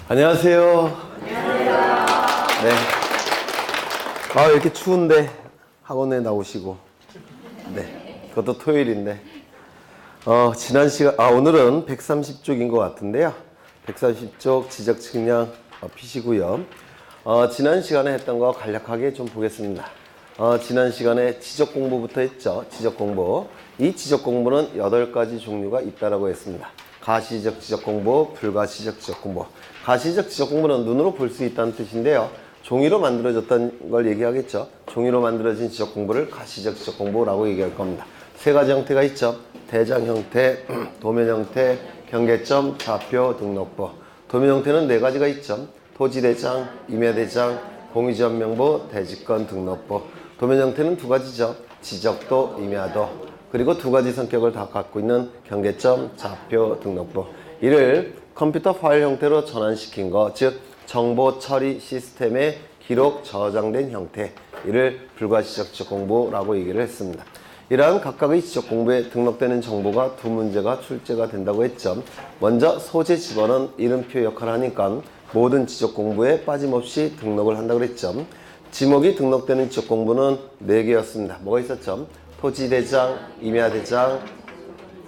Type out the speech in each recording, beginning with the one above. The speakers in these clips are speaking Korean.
안녕하세요. 네. 이렇게 추운데 학원에 나오시고. 네. 그것도 토요일인데. 지난 시간, 오늘은 130쪽인 것 같은데요. 130쪽 지적 측량 피시고요. 지난 시간에 했던 거 간략하게 좀 보겠습니다. 지난 시간에 지적 공부부터 했죠. 지적 공부. 이 지적 공부는 8가지 종류가 있다라고 했습니다. 가시적 지적 공부, 불가시적 지적 공부. 가시적 지적 공부는 눈으로 볼 수 있다는 뜻인데요. 종이로 만들어졌다는 걸 얘기하겠죠. 종이로 만들어진 지적 공부를 가시적 지적 공부라고 얘기할 겁니다. 3가지 형태가 있죠. 대장 형태, 도면 형태, 경계점, 좌표, 등록부. 도면 형태는 4가지가 있죠. 토지대장, 임야대장, 공유지역명부, 대지권, 등록부. 도면 형태는 2가지죠. 지적도, 임야도. 그리고 2가지 성격을 다 갖고 있는 경계점, 좌표, 등록부. 이를 컴퓨터 파일 형태로 전환시킨 것, 즉 정보 처리 시스템에 기록 저장된 형태, 이를 불가시적 지적 공부라고 얘기를 했습니다. 이러한 각각의 지적 공부에 등록되는 정보가 2문제가 출제가 된다고 했죠. 먼저 소재 집어는 이름표 역할을 하니까 모든 지적 공부에 빠짐없이 등록을 한다고 그랬죠. 지목이 등록되는 지적 공부는 4개였습니다. 뭐가 있었죠? 토지대장, 임야대장,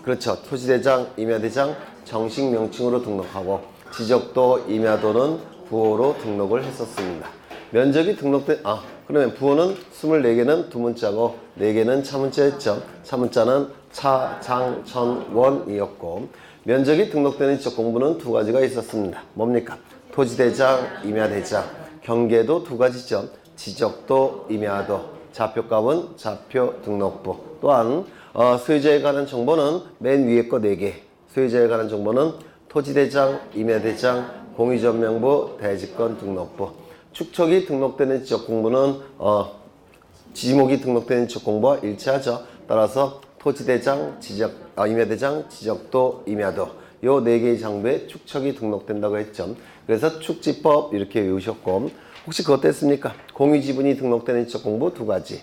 그렇죠. 토지대장, 임야대장 정식 명칭으로 등록하고, 지적도, 임야도는 부호로 등록을 했었습니다. 면적이 등록된, 그러면 부호는 24개는 두문자고 4개는 차문자였죠. 차문자는 차, 장, 천, 원이었고, 면적이 등록되는 지적 공부는 2가지가 있었습니다. 뭡니까? 토지대장, 임야대장. 경계도 2가지죠. 지적도, 임야도. 좌표값은 좌표, 등록부. 또한 소유자에 관한 정보는 맨 위에 거 4개. 소유자에 관한 정보는 토지대장, 임야대장, 공유지역명부, 대지권, 등록부. 축척이 등록되는 지적 공부는 지목이 등록되는 지적 공부와 일치하죠. 따라서 토지대장, 임야대장, 지적도, 임야도, 요 4개의 장부에 축척이 등록된다고 했죠. 그래서 축지법 이렇게 외우셨고, 혹시 그것 됐습니까? 공유지분이 등록되는 지적 공부 2가지.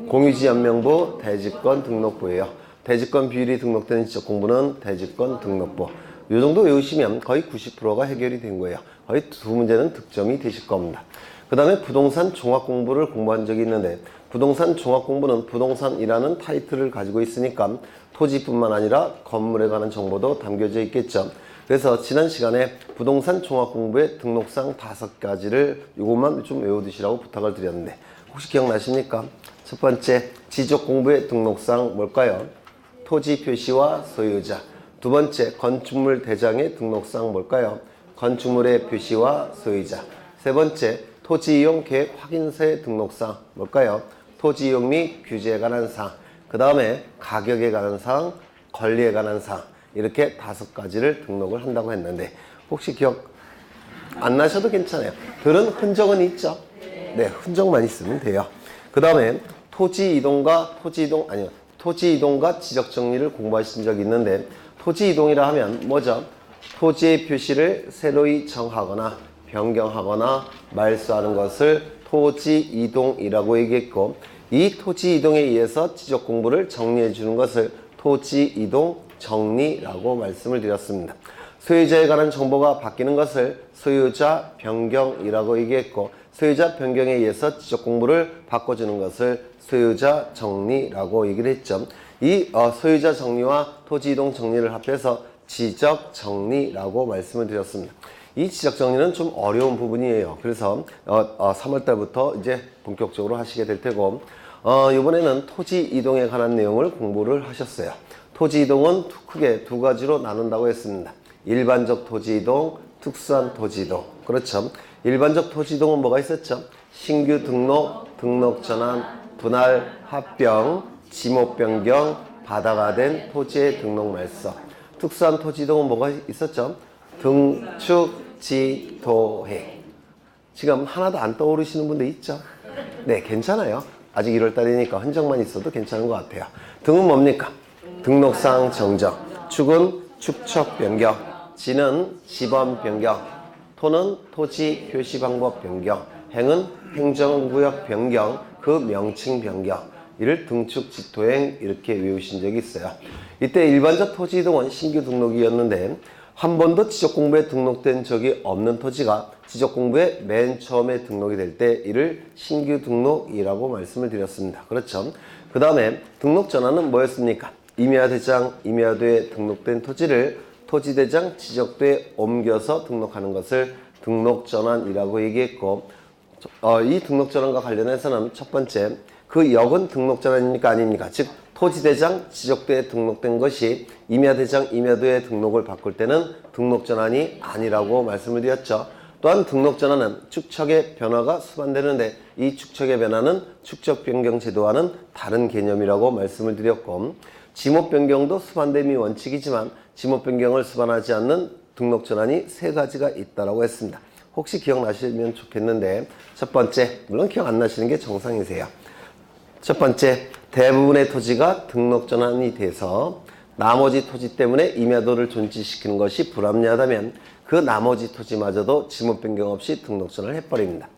공유지연명부, 대지권, 등록부예요. 대지권 비율이 등록되는 지적 공부는 대지권, 등록부. 이 정도 외우시면 거의 90%가 해결이 된 거예요. 거의 2문제는 득점이 되실 겁니다. 그 다음에 부동산 종합 공부를 공부한 적이 있는데, 부동산 종합 공부는 부동산이라는 타이틀을 가지고 있으니까 토지뿐만 아니라 건물에 관한 정보도 담겨져 있겠죠. 그래서 지난 시간에 부동산 종합 공부의 등록상 5가지를 이것만 좀 외워두시라고 부탁을 드렸는데, 혹시 기억나십니까? 첫 번째, 지적 공부의 등록상 뭘까요? 토지 표시와 소유자. 2번째, 건축물 대장의 등록상 뭘까요? 건축물의 표시와 소유자. 3번째, 토지 이용 계획 확인서의 등록상 뭘까요? 토지 이용 및 규제에 관한 사항. 그 다음에 가격에 관한 사항, 권리에 관한 사항. 이렇게 5가지를 등록을 한다고 했는데, 혹시 기억 안 나셔도 괜찮아요. 들은 흔적은 있죠? 네, 흔적만 있으면 돼요. 그 다음에 토지 이동과 지적 정리를 공부하신 적이 있는데, 토지 이동이라 하면 뭐죠? 토지의 표시를 새로이 정하거나 변경하거나 말소하는 것을 토지 이동이라고 얘기했고, 이 토지 이동에 의해서 지적 공부를 정리해 주는 것을 토지 이동 정리라고 말씀을 드렸습니다. 소유자에 관한 정보가 바뀌는 것을 소유자 변경이라고 얘기했고, 소유자 변경에 의해서 지적 공부를 바꿔주는 것을 소유자 정리라고 얘기를 했죠. 이 소유자 정리와 토지 이동 정리를 합해서 지적 정리라고 말씀을 드렸습니다. 이 지적 정리는 좀 어려운 부분이에요. 그래서 3월 달부터 이제 본격적으로 하시게 될 테고, 이번에는 토지 이동에 관한 내용을 공부를 하셨어요. 토지 이동은 크게 2가지로 나눈다고 했습니다. 일반적 토지 이동, 특수한 토지 이동. 그렇죠. 일반적 토지 이동은 뭐가 있었죠? 신규 등록, 등록 전환, 분할, 합병, 지목 변경, 바다가 된 토지의 등록 말소. 특수한 토지 이동은 뭐가 있었죠? 등축, 지도해. 지금 하나도 안 떠오르시는 분들 있죠? 네, 괜찮아요. 아직 1월 달이니까 흔적만 있어도 괜찮은 것 같아요. 등은 뭡니까? 등록상 정정. 축은 축척 변경. 지는 지번 변경. 토는 토지 표시 방법 변경. 행은 행정구역 변경, 그 명칭 변경. 이를 등축 지토행 이렇게 외우신 적이 있어요. 이때 일반적 토지 이동은 신규 등록이었는데, 한 번도 지적공부에 등록된 적이 없는 토지가 지적공부에 맨 처음에 등록이 될 때 이를 신규 등록이라고 말씀을 드렸습니다. 그렇죠? 그 다음에 등록전환은 뭐였습니까? 임야대장, 임야도에 등록된 토지를 토지대장, 지적도에 옮겨서 등록하는 것을 등록전환이라고 얘기했고, 이 등록전환과 관련해서는 첫 번째, 그 역은 등록전환입니까? 아닙니까? 즉 토지대장, 지적도에 등록된 것이 임야대장, 임야도에 등록을 바꿀 때는 등록전환이 아니라고 말씀을 드렸죠. 또한 등록전환은 축척의 변화가 수반되는데 이 축척의 변화는 축척변경제도와는 다른 개념이라고 말씀을 드렸고, 지목변경도 수반됨이 원칙이지만 지목변경을 수반하지 않는 등록전환이 세 가지가 있다고 했습니다. 혹시 기억나시면 좋겠는데, 첫 번째, 물론 기억 안 나시는 게 정상이세요. 첫 번째, 대부분의 토지가 등록전환이 돼서 나머지 토지 때문에 임야도를 존치시키는 것이 불합리하다면 그 나머지 토지마저도 지목 변경 없이 등록전환을 해버립니다.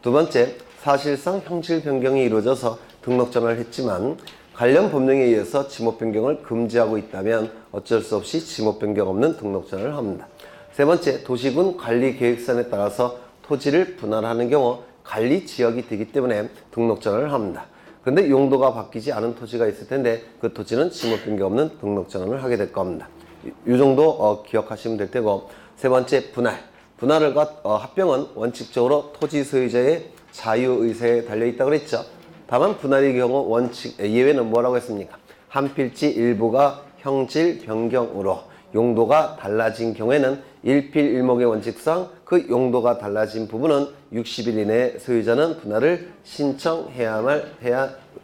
두 번째, 사실상 형질 변경이 이루어져서 등록전환을 했지만 관련 법령에 의해서 지목 변경을 금지하고 있다면 어쩔 수 없이 지목 변경 없는 등록전환을 합니다. 세 번째, 도시군 관리계획선에 따라서 토지를 분할하는 경우 관리지역이 되기 때문에 등록전환을 합니다. 그런데 용도가 바뀌지 않은 토지가 있을 텐데 그 토지는 지목 변경 없는 등록전환을 하게 될 겁니다. 이 정도 기억하시면 될 테고, 세 번째, 분할과 합병은 원칙적으로 토지 소유자의 자유의사에 달려있다고 그랬죠. 다만 분할의 경우 예외는 뭐라고 했습니까? 한 필지 일부가 형질 변경으로 용도가 달라진 경우에는 일필일목의 원칙상 그 용도가 달라진 부분은 60일 이내에 소유자는 분할을 신청해야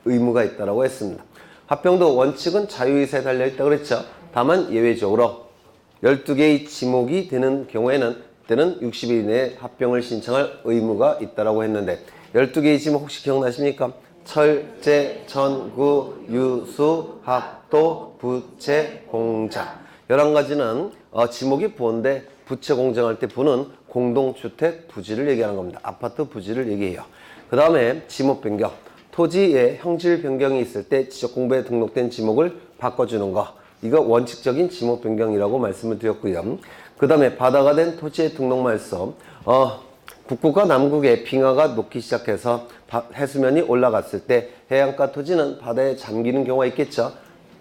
의무가 있다고 했습니다. 합병도 원칙은 자유의사에 달려있다고 그랬죠. 다만 예외적으로 12개의 지목이 되는 경우에는 그때는 60일 이내에 합병을 신청할 의무가 있다고 했는데 12개의 지목 혹시 기억나십니까? 철제, 천구, 유수, 학도, 부채, 공장. 11가지는 지목이 부호인데 부채 공장할 때 부는 공동주택 부지를 얘기하는 겁니다. 아파트 부지를 얘기해요. 그 다음에 지목 변경. 토지에 형질 변경이 있을 때 지적공부에 등록된 지목을 바꿔주는 거. 이거 원칙적인 지목 변경이라고 말씀을 드렸고요. 그 다음에 바다가 된 토지의 등록 말소. 북극과 남극의 빙하가 녹기 시작해서 해수면이 올라갔을 때 해안가 토지는 바다에 잠기는 경우가 있겠죠.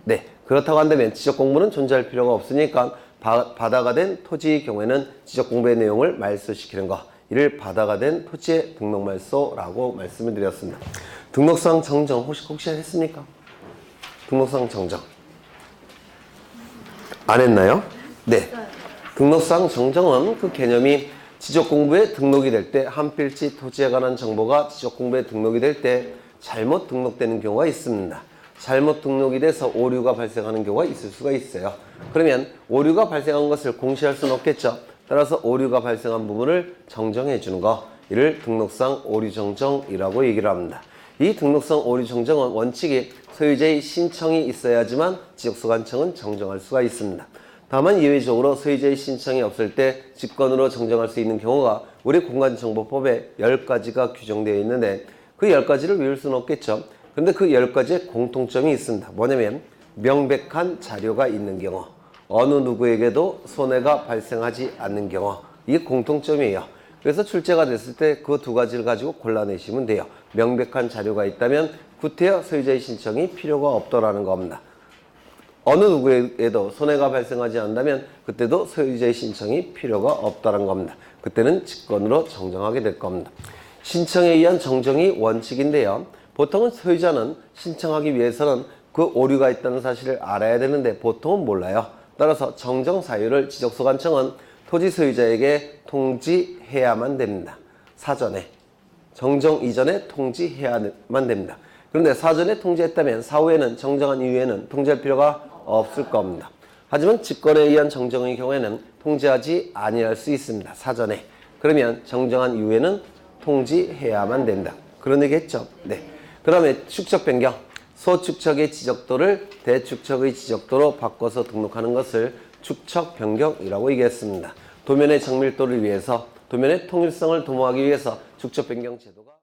네, 그렇다고 한다면 지적공부는 존재할 필요가 없으니까 바다가 된 토지의 경우에는 지적공부의 내용을 말소시키는 거, 이를 바다가 된 토지의 등록 말소라고 말씀을 드렸습니다. 등록상 정정 혹시 했습니까? 등록상 정정 안 했나요? 네. 등록상 정정은 그 개념이 지적공부에 등록이 될 때 한 필지 토지에 관한 정보가 지적공부에 등록이 될 때 잘못 등록되는 경우가 있습니다. 잘못 등록이 돼서 오류가 발생하는 경우가 있을 수가 있어요. 그러면 오류가 발생한 것을 공시할 수는 없겠죠. 따라서 오류가 발생한 부분을 정정해 주는 거, 이를 등록상 오류 정정이라고 얘기를 합니다. 이 등록상 오류 정정은 원칙이 소유자의 신청이 있어야지만 지적소관청은 정정할 수가 있습니다. 다만 예외적으로 소유자의 신청이 없을 때 직권으로 정정할 수 있는 경우가 우리 공간정보법에 10가지가 규정되어 있는데 그 10가지를 외울 수는 없겠죠. 그런데 그 10가지의 공통점이 있습니다. 뭐냐면 명백한 자료가 있는 경우, 어느 누구에게도 손해가 발생하지 않는 경우, 이게 공통점이에요. 그래서 출제가 됐을 때 그 두 가지를 가지고 골라내시면 돼요. 명백한 자료가 있다면 구태여 소유자의 신청이 필요가 없더라는 겁니다. 어느 누구에도 손해가 발생하지 않는다면 그때도 소유자의 신청이 필요가 없다는 겁니다. 그때는 직권으로 정정하게 될 겁니다. 신청에 의한 정정이 원칙인데요. 보통은 소유자는 신청하기 위해서는 그 오류가 있다는 사실을 알아야 되는데 보통은 몰라요. 따라서 정정 사유를 지적소관청은 토지 소유자에게 통지해야만 됩니다. 사전에. 정정 이전에 통지해야만 됩니다. 그런데 사전에 통지했다면 사후에는 정정한 이후에는 통지할 필요가 없을 겁니다. 하지만 직권에 의한 정정의 경우에는 통지하지 아니할 수 있습니다. 사전에. 그러면 정정한 이후에는 통지해야만 된다. 그런 얘기했죠. 네. 그 다음에 축척 변경. 소축척의 지적도를 대축척의 지적도로 바꿔서 등록하는 것을 축척 변경이라고 얘기했습니다. 도면의 정밀도를 위해서, 도면의 통일성을 도모하기 위해서 축척 변경 제도가